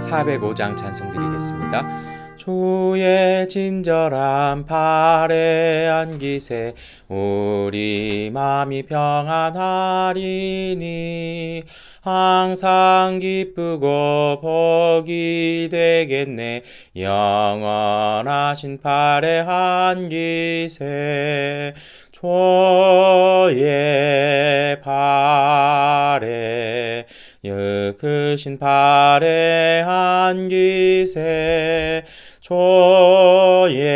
405장 찬송 드리겠습니다. 주의 친절한 팔에 안기세 우리 맘이 평안하리니 항상 기쁘고 복이 되겠네. 영원하신 팔에 안기세 주의 팔에 크신 팔에 안기세 주의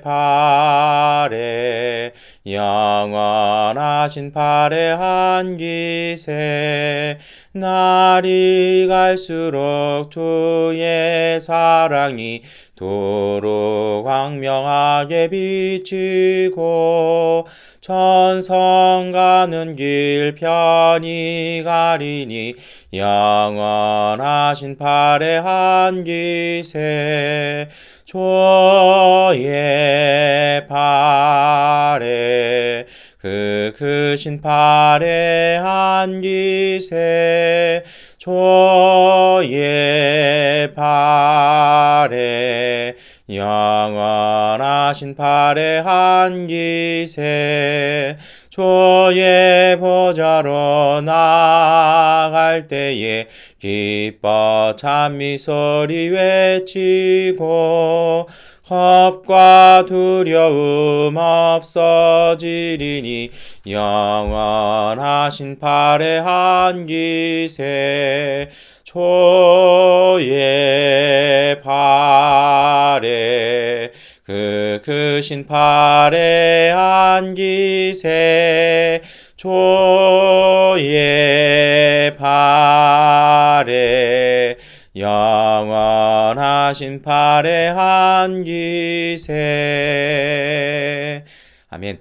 팔에 영원하신 팔에 안기세 날이 갈수록 주의 사랑이 도로 광명하게 비치고 천성 가는 길 편히 가리니 영원하신 팔에 안기세 주의 팔에 크신 팔에 안기세 주의 팔에 영원하신 팔에 안기세 주의 보좌로 나갈 때에 기뻐 찬미 소리 외치고 겁과 두려움 없어지리니 영원하신 팔에 안기세 주의 팔에 크신 팔에 안기세 주의 팔에 영원하신 팔에 안기세. 아멘.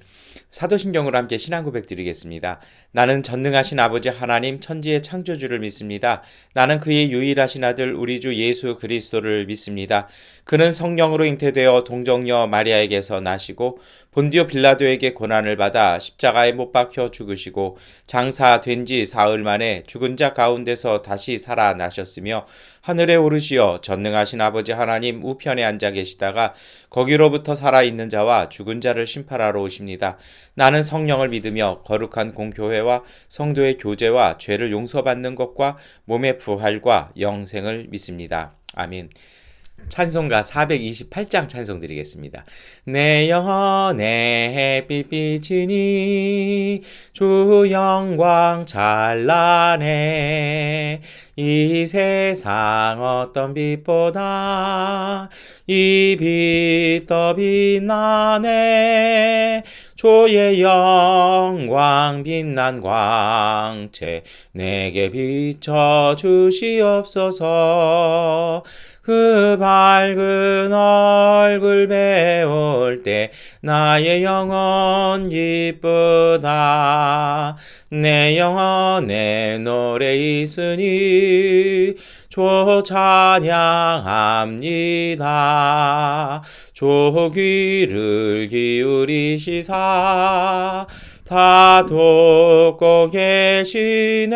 사도신경으로 함께 신앙 고백 드리겠습니다. 나는 전능하신 아버지 하나님 천지의 창조주를 믿습니다. 나는 그의 유일하신 아들 우리 주 예수 그리스도를 믿습니다. 그는 성령으로 잉태되어 동정녀 마리아에게서 나시고 본디오 빌라도에게 고난을 받아 십자가에 못 박혀 죽으시고 장사된 지 사흘 만에 죽은 자 가운데서 다시 살아나셨으며 하늘에 오르시어 전능하신 아버지 하나님 우편에 앉아 계시다가 거기로부터 살아있는 자와 죽은 자를 심판하러 오십니다. 나는 성령을 믿으며 거룩한 공교회와 성도의 교제와 죄를 용서받는 것과 몸의 부활과 영생을 믿습니다. 아멘. 찬송가 428장 찬송 드리겠습니다. 내 영혼의 햇빛 비치니 주 영광 찬란해 이 세상 어떤 빛보다 이 빛 더 빛나네 주의 영광 빛난 광채 내게 비춰 주시옵소서. 그 밝은 얼굴 배울 때 나의 영혼 기쁘다. 내 영혼에 노래 있으니 주 찬양합니다. 주 귀를 기울이시사 다 듣고 계시네.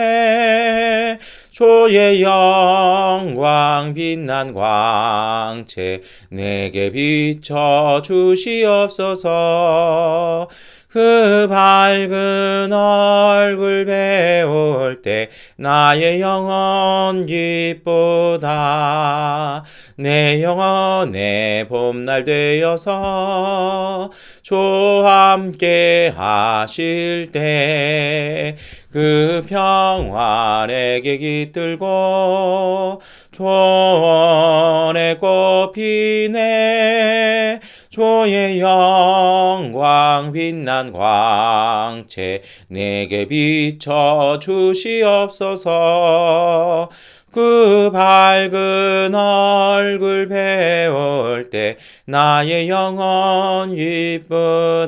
주의 영광 빛난 광채 내게 비춰 주시옵소서. 그 밝은 얼굴 배울 때 나의 영혼 기쁘다. 내 영혼의 봄날 되어서 주와 함께 하실 때 그 평안에게 깃들고 주원의 꽃 피네. 주의 영광 빛난 광채 내게 비춰 주시옵소서. 그 밝은 얼굴 배울 때 나의 영혼 기쁘다.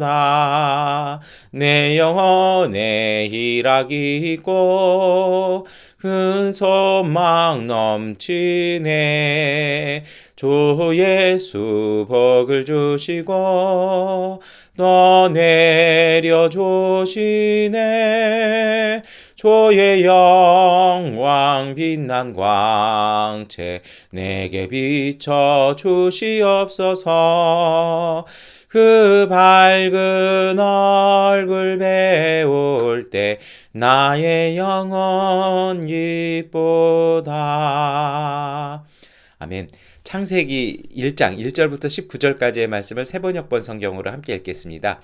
내 영혼에 희락이 있고 큰 소망 넘치네. 주 예수 복을 주시고 또 내려주시네. 주의 영광 빛난 광채 내게 비춰 주시옵소서. 그 밝은 얼굴 배울 때 나의 영혼 기쁘다. 아멘. 창세기 1장 1절부터 19절까지의 말씀을 세번역번 성경으로 함께 읽겠습니다.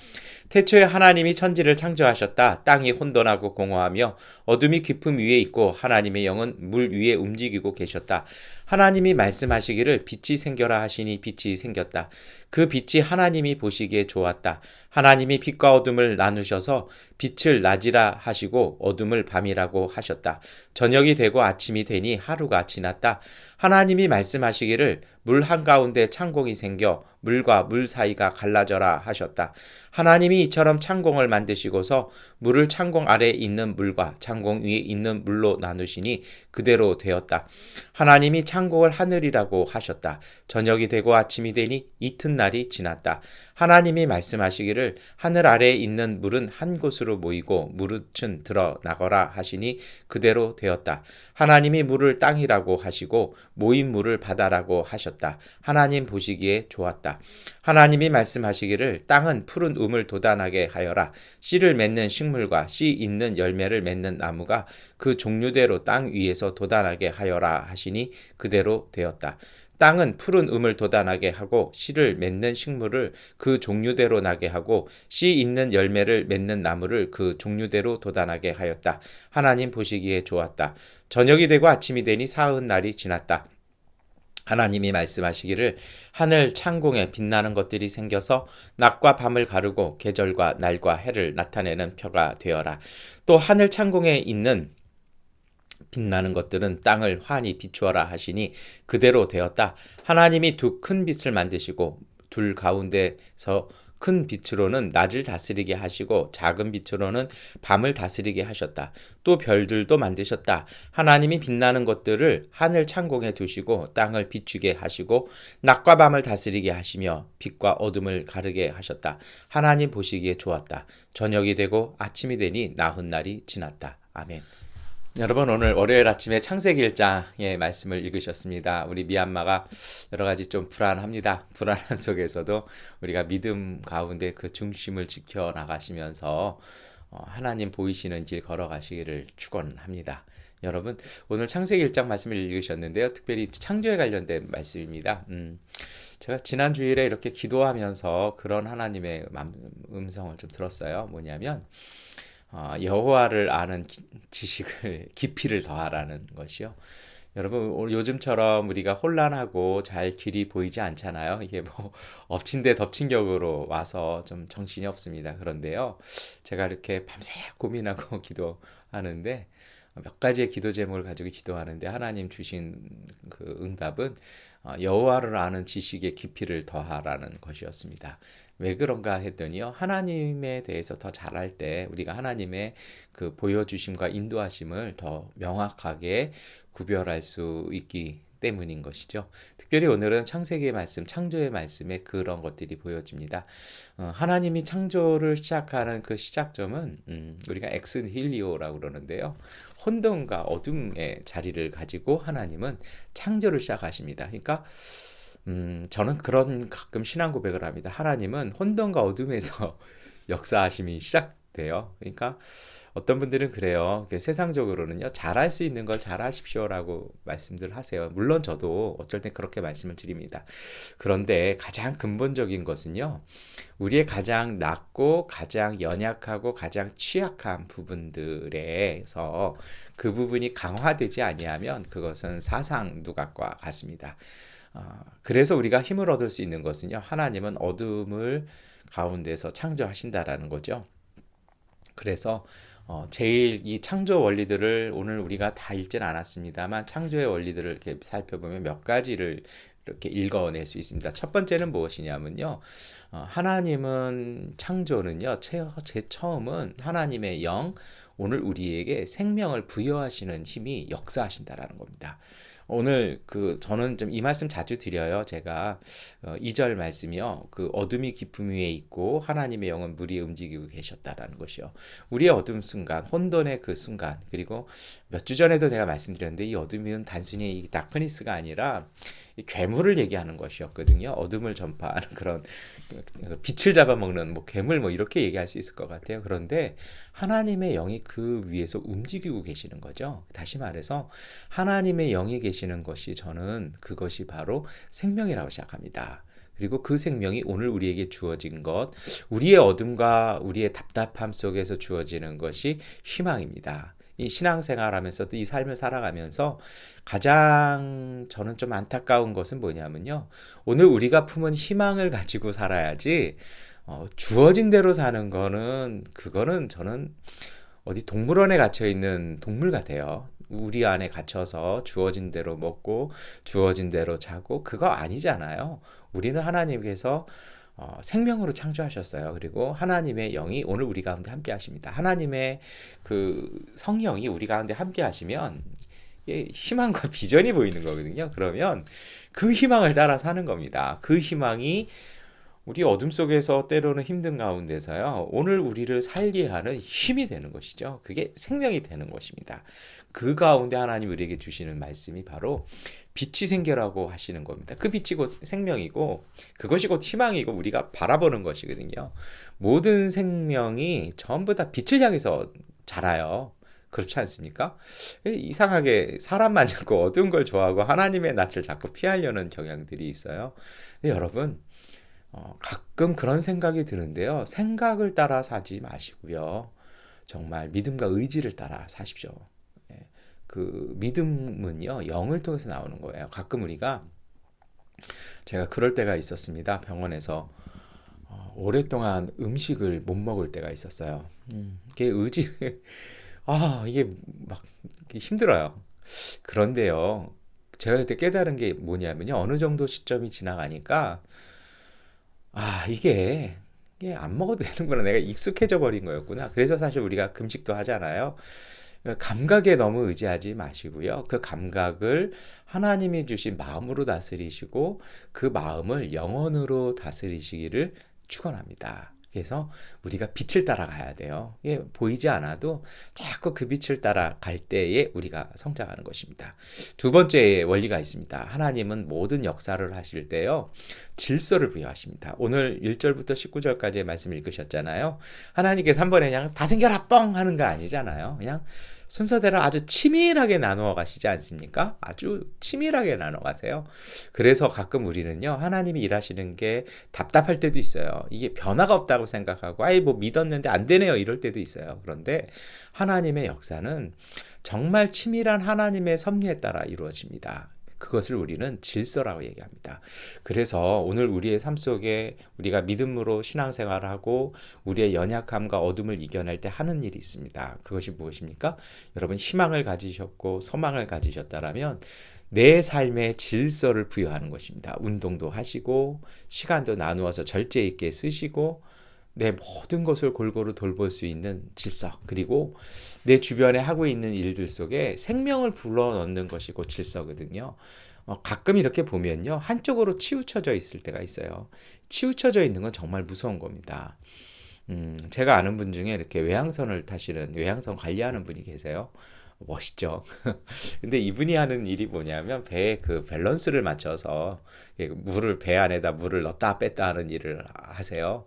태초에 하나님이 천지를 창조하셨다. 땅이 혼돈하고 공허하며 어둠이 깊음 위에 있고 하나님의 영은 물 위에 움직이고 계셨다. 하나님이 말씀하시기를 빛이 생겨라 하시니 빛이 생겼다. 그 빛이 하나님이 보시기에 좋았다. 하나님이 빛과 어둠을 나누셔서 빛을 낮이라 하시고 어둠을 밤이라고 하셨다. 저녁이 되고 아침이 되니 하루가 지났다. 하나님이 말씀하시기를 물 한가운데 창공이 생겨 물과 물 사이가 갈라져라 하셨다. 하나님이 이처럼 창공을 만드시고서 물을 창공 아래에 있는 물과 창공 위에 있는 물로 나누시니 그대로 되었다. 하나님이 창공을 하늘이라고 하셨다. 저녁이 되고 아침이 되니 이튿날이 지났다. 하나님이 말씀하시기를 하늘 아래에 있는 물은 한 곳으로 모이고 물은 드러나거라 하시니 그대로 되었다. 하나님이 물을 땅이라고 하시고 모인 물을 바다라고 하셨다. 하나님 보시기에 좋았다. 하나님이 말씀하시기를 땅은 푸른 우물 돋아나게 하여라. 씨를 맺는 식물과 씨 있는 열매를 맺는 나무가 그 종류대로 땅 위에서 돋아나게 하여라 하시니 그대로 되었다. 땅은 푸른 음을 돋아나게 하고 씨를 맺는 식물을 그 종류대로 나게 하고 씨 있는 열매를 맺는 나무를 그 종류대로 돋아나게 하였다. 하나님 보시기에 좋았다. 저녁이 되고 아침이 되니 사흔날이 지났다. 하나님이 말씀하시기를 하늘 창공에 빛나는 것들이 생겨서 낮과 밤을 가르고 계절과 날과 해를 나타내는 표가 되어라. 또 하늘 창공에 있는 빛나는 것들은 땅을 환히 비추어라 하시니 그대로 되었다. 하나님이 두 큰 빛을 만드시고 둘 가운데서 큰 빛으로는 낮을 다스리게 하시고 작은 빛으로는 밤을 다스리게 하셨다. 또 별들도 만드셨다. 하나님이 빛나는 것들을 하늘 창공에 두시고 땅을 비추게 하시고 낮과 밤을 다스리게 하시며 빛과 어둠을 가르게 하셨다. 하나님 보시기에 좋았다. 저녁이 되고 아침이 되니 나흔날이 지났다. 아멘. 여러분, 오늘 월요일 아침에 창세기 1장의 말씀을 읽으셨습니다. 우리 미얀마가 여러 가지 좀 불안합니다. 불안한 속에서도 우리가 믿음 가운데 그 중심을 지켜 나가시면서 하나님 보이시는 길 걸어가시기를 축원합니다. 여러분, 오늘 창세기 1장 말씀을 읽으셨는데요. 특별히 창조에 관련된 말씀입니다. 제가 지난 주일에 이렇게 기도하면서 그런 하나님의 음성을 좀 들었어요. 뭐냐면 여호와를 아는 지식을 깊이를 더하라는 것이요. 여러분, 요즘처럼 우리가 혼란하고 잘 길이 보이지 않잖아요. 이게 뭐 엎친 데 덮친 격으로 와서 좀 정신이 없습니다. 그런데요, 제가 이렇게 밤새 고민하고 기도하는데 몇 가지의 기도 제목을 가지고 기도하는데 하나님 주신 그 응답은 여호와를 아는 지식의 깊이를 더하라는 것이었습니다. 왜 그런가 했더니요. 하나님에 대해서 더 잘할 때 우리가 하나님의 그 보여주심과 인도하심을 더 명확하게 구별할 수 있기 때문인 것이죠. 특별히 오늘은 창세기의 말씀, 창조의 말씀에 그런 것들이 보여집니다. 하나님이 창조를 시작하는 그 시작점은 우리가 엑스힐리오라고 그러는데요. 혼돈과 어둠의 자리를 가지고 하나님은 창조를 시작하십니다. 그러니까 저는 그런 가끔 신앙 고백을 합니다. 하나님은 혼돈과 어둠에서 역사하심이 시작돼요. 그러니까 어떤 분들은 그래요. 세상적으로는요, 잘할 수 있는 걸 잘하십시오라고 말씀들 하세요. 물론 저도 어쩔 땐 그렇게 말씀을 드립니다. 그런데 가장 근본적인 것은요, 우리의 가장 낮고 가장 연약하고 가장 취약한 부분들에서 그 부분이 강화되지 아니하면 그것은 사상 누각과 같습니다. 그래서 우리가 힘을 얻을 수 있는 것은요, 하나님은 어둠을 가운데서 창조하신다라는 거죠. 그래서 제일 이 창조 원리들을 오늘 우리가 다 읽지는 않았습니다만 창조의 원리들을 이렇게 살펴보면 몇 가지를 이렇게 읽어낼 수 있습니다. 첫 번째는 무엇이냐면요, 하나님은 창조는요, 제 처음은 하나님의 영, 오늘 우리에게 생명을 부여하시는 힘이 역사하신다라는 겁니다. 오늘 저는 좀 이 말씀 자주 드려요. 제가 2절 말씀이요. 그 어둠이 깊음 위에 있고 하나님의 영은 물 위에 움직이고 계셨다라는 것이요. 우리의 어둠 순간, 혼돈의 그 순간, 그리고 몇 주 전에도 제가 말씀드렸는데 이 어둠은 단순히 이 다크니스가 아니라 이 괴물을 얘기하는 것이었거든요. 어둠을 전파하는 그런 빛을 잡아먹는 뭐 괴물 뭐 이렇게 얘기할 수 있을 것 같아요. 그런데 하나님의 영이 그 위에서 움직이고 계시는 거죠. 다시 말해서 하나님의 영이 계시는 것이 저는 그것이 바로 생명이라고 생각합니다. 그리고 그 생명이 오늘 우리에게 주어진 것, 우리의 어둠과 우리의 답답함 속에서 주어지는 것이 희망입니다. 이 신앙생활하면서도 이 삶을 살아가면서 가장 저는 좀 안타까운 것은 뭐냐면요. 오늘 우리가 품은 희망을 가지고 살아야지 주어진 대로 사는 거는 그거는 저는 어디 동물원에 갇혀 있는 동물 같아요. 우리 안에 갇혀서 주어진 대로 먹고 주어진 대로 자고 그거 아니잖아요. 우리는 하나님께서 생명으로 창조하셨어요. 그리고 하나님의 영이 오늘 우리 가운데 함께 하십니다. 하나님의 그 성령이 우리 가운데 함께 하시면 희망과 비전이 보이는 거거든요. 그러면 그 희망을 따라 사는 겁니다. 그 희망이 우리 어둠 속에서 때로는 힘든 가운데서요. 오늘 우리를 살게 하는 힘이 되는 것이죠. 그게 생명이 되는 것입니다. 그 가운데 하나님 우리에게 주시는 말씀이 바로 빛이 생겨라고 하시는 겁니다. 그 빛이 곧 생명이고 그것이 곧 희망이고 우리가 바라보는 것이거든요. 모든 생명이 전부 다 빛을 향해서 자라요. 그렇지 않습니까? 이상하게 사람만 자꾸 어두운 걸 좋아하고 하나님의 낯을 자꾸 피하려는 경향들이 있어요. 근데 여러분 가끔 그런 생각이 드는데요. 생각을 따라 사지 마시고요. 정말 믿음과 의지를 따라 사십시오. 예, 그 믿음은요, 영을 통해서 나오는 거예요. 가끔 제가 그럴 때가 있었습니다. 병원에서 오랫동안 음식을 못 먹을 때가 있었어요. 이게 이게 막 힘들어요. 그런데요, 제가 그때 깨달은 게 뭐냐면요. 어느 정도 시점이 지나가니까 이게 안 먹어도 되는구나. 내가 익숙해져 버린 거였구나. 그래서 사실 우리가 금식도 하잖아요. 감각에 너무 의지하지 마시고요. 그 감각을 하나님이 주신 마음으로 다스리시고 그 마음을 영혼으로 다스리시기를 축원합니다. 그래서 우리가 빛을 따라가야 돼요. 이게 보이지 않아도 자꾸 그 빛을 따라갈 때에 우리가 성장하는 것입니다. 두 번째 원리가 있습니다. 하나님은 모든 역사를 하실 때요. 질서를 부여하십니다. 오늘 1절부터 19절까지의 말씀을 읽으셨잖아요. 하나님께서 한 번에 그냥 다 생겨라 뻥 하는 거 아니잖아요. 그냥 순서대로 아주 치밀하게 나누어 가시지 않습니까? 아주 치밀하게 나눠 가세요. 그래서 가끔 우리는요, 하나님이 일하시는 게 답답할 때도 있어요. 이게 변화가 없다고 생각하고, 뭐 믿었는데 안 되네요. 이럴 때도 있어요. 그런데 하나님의 역사는 정말 치밀한 하나님의 섭리에 따라 이루어집니다. 그것을 우리는 질서라고 얘기합니다. 그래서 오늘 우리의 삶 속에 우리가 믿음으로 신앙생활을 하고 우리의 연약함과 어둠을 이겨낼 때 하는 일이 있습니다. 그것이 무엇입니까? 여러분 희망을 가지셨고 소망을 가지셨다라면 내 삶의 질서를 부여하는 것입니다. 운동도 하시고 시간도 나누어서 절제 있게 쓰시고 내 모든 것을 골고루 돌볼 수 있는 질서, 그리고 내 주변에 하고 있는 일들 속에 생명을 불러넣는 것이 곧 질서거든요. 가끔 이렇게 보면요, 한쪽으로 치우쳐져 있을 때가 있어요. 치우쳐져 있는 건 정말 무서운 겁니다. 제가 아는 분 중에 이렇게 외항선을 타시는 외항선 관리하는 분이 계세요. 멋있죠. 근데 이분이 하는 일이 뭐냐면 배에 그 밸런스를 맞춰서 물을 배 안에다 물을 넣었다 뺐다 하는 일을 하세요.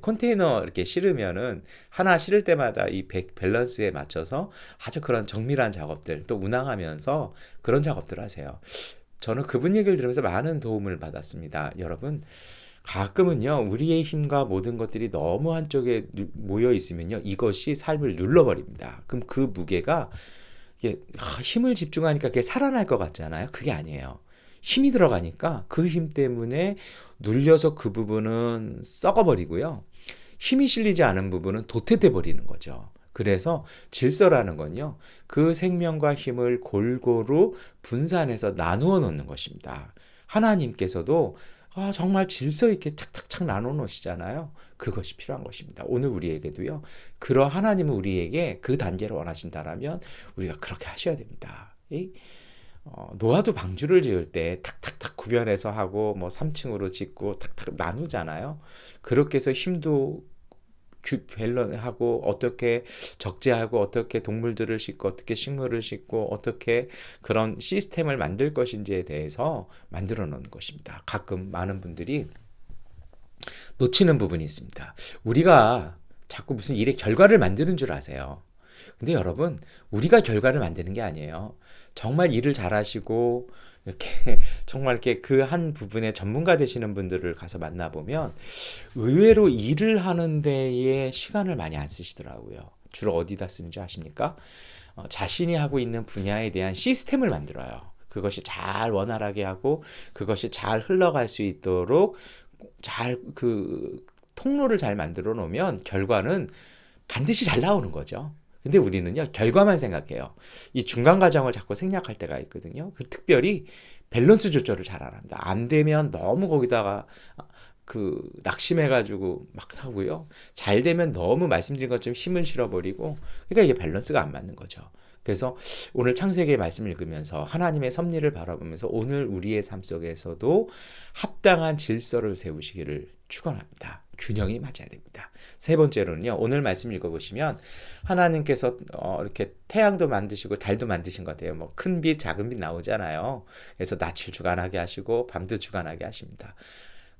컨테이너 이렇게 실으면은 하나 실을 때마다 이 밸런스에 맞춰서 아주 그런 정밀한 작업들 또 운항하면서 그런 작업들을 하세요. 저는 그분 얘기를 들으면서 많은 도움을 받았습니다. 여러분 가끔은요, 우리의 힘과 모든 것들이 너무 한쪽에 모여 있으면요, 이것이 삶을 눌러버립니다. 그럼 그 무게가 이게 힘을 집중하니까 그게 살아날 것 같잖아요. 그게 아니에요. 힘이 들어가니까 그 힘 때문에 눌려서 그 부분은 썩어버리고요. 힘이 실리지 않은 부분은 도태돼 버리는 거죠. 그래서 질서라는 건요, 그 생명과 힘을 골고루 분산해서 나누어 놓는 것입니다. 하나님께서도 정말 질서 있게 착착착 나눠 놓으시잖아요. 그것이 필요한 것입니다. 오늘 우리에게도요, 하나님은 우리에게 그 단계를 원하신다라면 우리가 그렇게 하셔야 됩니다. 노아도 방주를 지을 때 탁탁탁 구별해서 하고 뭐 3층으로 짓고 탁탁 나누잖아요. 그렇게 해서 힘도 밸런하고 어떻게 적재하고 어떻게 동물들을 싣고 어떻게 식물을 싣고 어떻게 그런 시스템을 만들 것인지에 대해서 만들어 놓은 것입니다. 가끔 많은 분들이 놓치는 부분이 있습니다. 우리가 자꾸 무슨 일의 결과를 만드는 줄 아세요. 근데 여러분, 우리가 결과를 만드는 게 아니에요. 정말 일을 잘하시고 이렇게 정말 이렇게 그 한 부분에 전문가 되시는 분들을 가서 만나보면 의외로 일을 하는 데에 시간을 많이 안 쓰시더라고요. 주로 어디다 쓰는 줄 아십니까? 자신이 하고 있는 분야에 대한 시스템을 만들어요. 그것이 잘 원활하게 하고 그것이 잘 흘러갈 수 있도록 잘 그 통로를 잘 만들어 놓으면 결과는 반드시 잘 나오는 거죠. 근데 우리는요, 결과만 생각해요. 이 중간 과정을 자꾸 생략할 때가 있거든요. 특별히 밸런스 조절을 잘 안 합니다. 안 되면 너무 거기다가 낙심해가지고 막 하고요. 잘 되면 너무 말씀드린 것처럼 힘을 실어버리고, 그러니까 이게 밸런스가 안 맞는 거죠. 그래서 오늘 창세기의 말씀을 읽으면서 하나님의 섭리를 바라보면서 오늘 우리의 삶 속에서도 합당한 질서를 세우시기를 축원합니다. 균형이 맞아야 됩니다. 세 번째로는요. 오늘 말씀 읽어보시면 하나님께서 이렇게 태양도 만드시고 달도 만드신 것 같아요. 뭐 큰 빛, 작은 빛 나오잖아요. 그래서 낯을 주관하게 하시고 밤도 주관하게 하십니다.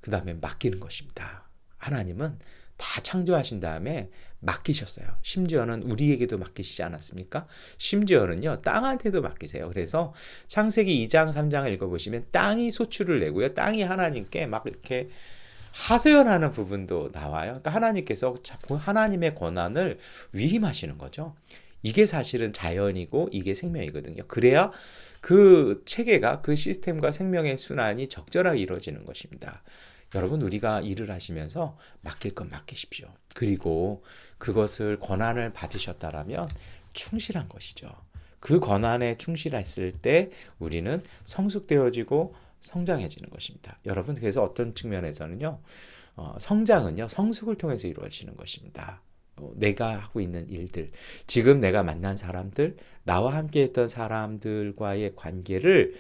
그 다음에 맡기는 것입니다. 하나님은 다 창조하신 다음에 맡기셨어요. 심지어는 우리에게도 맡기시지 않았습니까? 심지어는요, 땅한테도 맡기세요. 그래서 창세기 2장, 3장을 읽어보시면 땅이 소출을 내고요. 땅이 하나님께 막 이렇게 하소연하는 부분도 나와요. 그러니까 하나님께서 자꾸 하나님의 권한을 위임하시는 거죠. 이게 사실은 자연이고 이게 생명이거든요. 그래야 그 체계가 그 시스템과 생명의 순환이 적절하게 이루어지는 것입니다. 여러분, 우리가 일을 하시면서 맡길 건 맡기십시오. 그리고 그것을 권한을 받으셨다라면 충실한 것이죠. 그 권한에 충실했을 때 우리는 성숙되어지고 성장해지는 것입니다. 여러분, 그래서 어떤 측면에서는요, 성장은요, 성숙을 통해서 이루어지는 것입니다. 내가 하고 있는 일들, 지금 내가 만난 사람들, 나와 함께 했던 사람들과의 관계를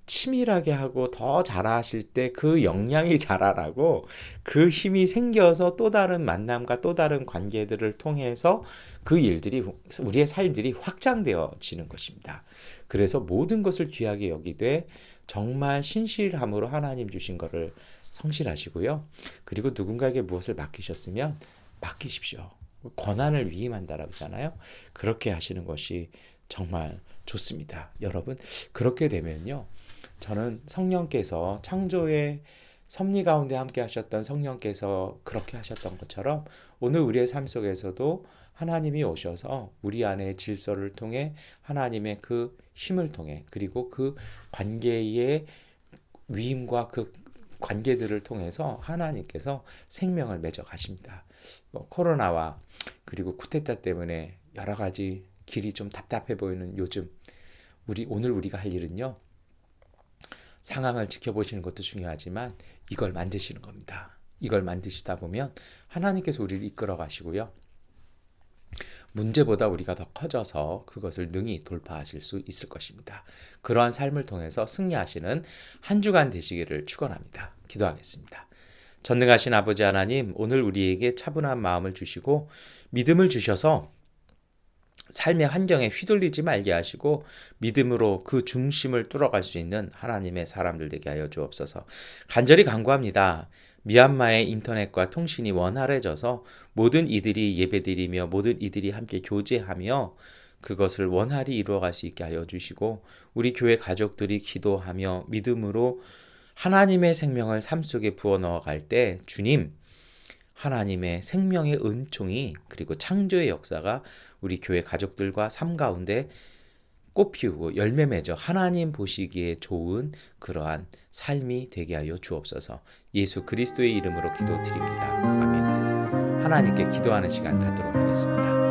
치밀하게 하고 더 잘하실 때 그 역량이 자라나고 그 힘이 생겨서 또 다른 만남과 또 다른 관계들을 통해서 그 일들이 우리의 삶들이 확장되어지는 것입니다. 그래서 모든 것을 귀하게 여기되 정말 신실함으로 하나님 주신 것을 성실하시고요. 그리고 누군가에게 무엇을 맡기셨으면 맡기십시오. 권한을 위임한다라고 하잖아요. 그렇게 하시는 것이 정말 좋습니다. 여러분, 그렇게 되면요. 저는 성령께서 창조의 섭리 가운데 함께 하셨던 성령께서 그렇게 하셨던 것처럼 오늘 우리의 삶 속에서도 하나님이 오셔서 우리 안에 질서를 통해 하나님의 그 힘을 통해 그리고 그 관계의 위임과 그 관계들을 통해서 하나님께서 생명을 맺어 가십니다. 코로나와 그리고 쿠데타 때문에 여러 가지 길이 좀 답답해 보이는 요즘 오늘 우리가 할 일은요. 상황을 지켜보시는 것도 중요하지만 이걸 만드시는 겁니다. 이걸 만드시다 보면 하나님께서 우리를 이끌어 가시고요. 문제보다 우리가 더 커져서 그것을 능히 돌파하실 수 있을 것입니다. 그러한 삶을 통해서 승리하시는 한 주간 되시기를 축원합니다. 기도하겠습니다. 전능하신 아버지 하나님, 오늘 우리에게 차분한 마음을 주시고 믿음을 주셔서 삶의 환경에 휘둘리지 말게 하시고 믿음으로 그 중심을 뚫어갈 수 있는 하나님의 사람들 되게 하여 주옵소서. 간절히 간구합니다. 미얀마의 인터넷과 통신이 원활해져서 모든 이들이 예배드리며 모든 이들이 함께 교제하며 그것을 원활히 이루어갈 수 있게 하여 주시고 우리 교회 가족들이 기도하며 믿음으로 하나님의 생명을 삶 속에 부어 넣어갈 때 주님 하나님의 생명의 은총이 그리고 창조의 역사가 우리 교회 가족들과 삶 가운데 꽃 피우고 열매 맺어 하나님 보시기에 좋은 그러한 삶이 되게 하여 주옵소서. 예수 그리스도의 이름으로 기도드립니다. 아멘. 하나님께 기도하는 시간 갖도록 하겠습니다.